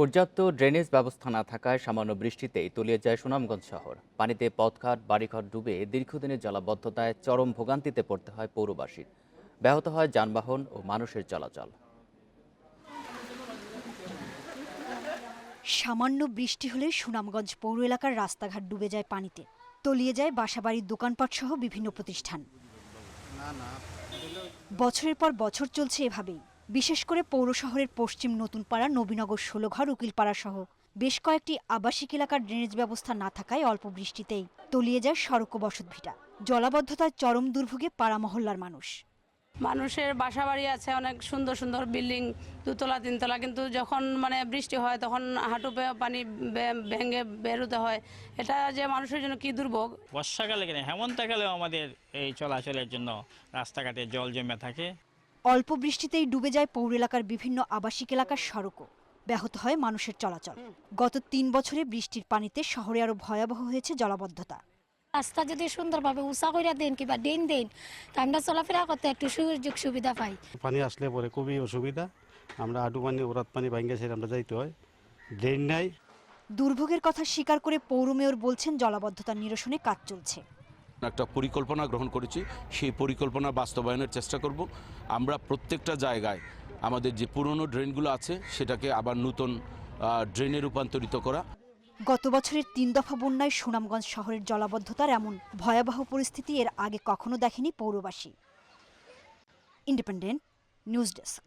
পর্যাপ্ত ড্রেনেজ ব্যবস্থা না থাকায় সামান্য বৃষ্টিতেই তলিয়ে যায় সুনামগঞ্জ শহর। পানিতে পথঘাট বাড়িঘর ডুবে দীর্ঘদিনের জলাবদ্ধতায় চরম ভোগান্তিতে পড়তে হয় পৌরবাসীর। ব্যাহত হয় যানবাহন ও মানুষের চলাচল। সামান্য বৃষ্টি হলে সুনামগঞ্জ পৌর এলাকার রাস্তাঘাট ডুবে যায় পানিতে, তলিয়ে যায় বাসাবাড়ির দোকানপাট সহ বিভিন্ন প্রতিষ্ঠান। বছরের পর বছর চলছে এভাবেই। বিশেষ করে পৌর শহরের পশ্চিম নতুনপাড়া, নবীনগর, ১৬ ঘর, উকিলপাড়া সহ বেশ কয়েকটি আবাসিক এলাকার ড্রেনেজ ব্যবস্থা না থাকায় অল্প বৃষ্টিতেই তলিয়ে যায় সড়ক ও বসতভিটা। জলাবদ্ধতায় চরম দুর্ভোগে পাড়া মহল্লার মানুষ। মানুষের বাসা বাড়ি আছে, অনেক সুন্দর সুন্দর বিল্ডিং, 2 তলা 3 তলা, কিন্তু যখন বৃষ্টি হয় তখন হাঁটু পানি ভেঙে বেরোতে হয়। এটা যে মানুষের জন্য কি দুর্ভোগ। বর্ষাকালে কেন, হেমন্তকালেও আমাদের এই চলাচলের জন্য রাস্তাঘাটে জল জমে থাকে। অল্প বৃষ্টিতেই ডুবে যায় পৌর এলাকার বিভিন্ন আবাসিক এলাকার সড়কও, ব্যাহত হয় মানুষের চলাচল। গত 3 বছরে বৃষ্টির পানিতে শহরে আরো ভয়াবহ হয়েছে জলাবদ্ধতা। রাস্তা যদি সুন্দরভাবে উঁচা করে দেন কিংবা ড্রেন দেন, তা আমরা চলাফেরা করতে একটু সুযোগ সুবিধা পাই। পানি আসলে পরে খুবই অসুবিধা, আমরা হাঁটু পানি ওরাত পানি ভাঙ্গে ছেড়ে আমরা যাইতে হয়, ড্রেন নাই। দুর্ভোগের কথা স্বীকার করে পৌর মেয়র বলছেন, জলাবদ্ধতা নিরসনে কাজ চলছে। একটা পরিকল্পনা গ্রহণ করেছি, সেই পরিকল্পনা বাস্তবায়নের চেষ্টা করব। আমরা প্রত্যেকটা জায়গায় আমাদের যে পুরনো ড্রেনগুলো আছে সেটাকে আবার নতুন ড্রেনে রূপান্তরিত করা। গত বছরের 3 দফা বন্যায় সুনামগঞ্জ শহরের জলাবদ্ধতার এমন ভয়াবহ পরিস্থিতি এর আগে কখনো দেখেনি পৌরবাসী। Independent news desk.